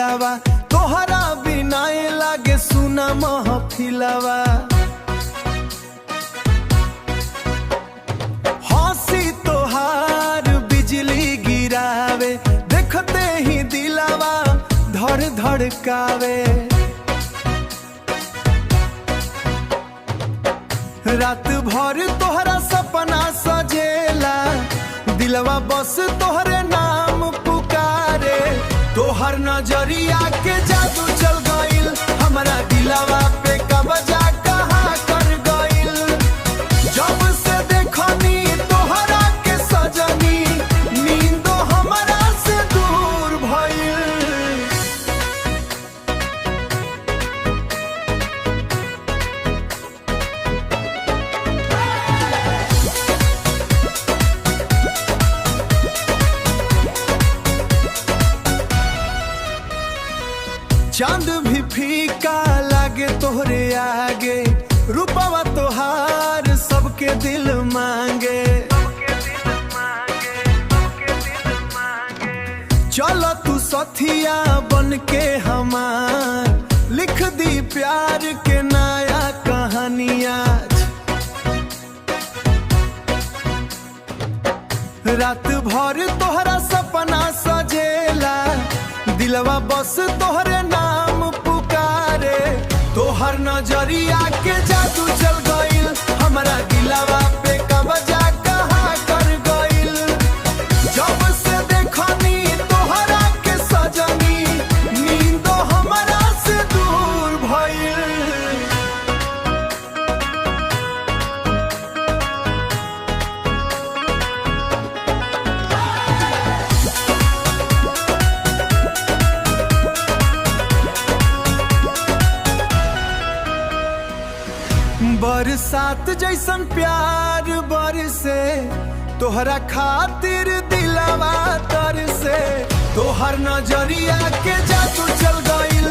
दिलावा तोहरा बिना लागे सुना महफिलवा। हंसी तोहार बिजली गिरावे देखते ही दिलावा धड़ धड़कावे। रात भर तोहरा सपना सजेला दिलवा बस तोहरे नाम पुकारे। तोहर नजरिया के जादू चल गइल हमारा दिलवा पे कब्जा कहाँ कर गइल। जब से देखनी तोहरा के सजनी नींदो हमारा से दूर भइल। चांद भी फीका लागे तोहरे आगे रूपवा तोहार सबके दिल मांगे। चलो तू सथिया बन के हमार लिख दी प्यार के नया कहानियां। रात भर तोहरा सपना सजेला दिलवा बस तोहरे नाम पुकारे। तोहर नजरिया के जादू चल गइल हमारा दिलवा पे कब्जा कहाँ कर गइल। जब से देखनी तोहरा के सजनी नींदो हमारा से दूर भइल। बरसात जैसन प्यार बरसे तोहरा खातिर दिलवा तरसे। तोहर नजरिया के जादू चल गइल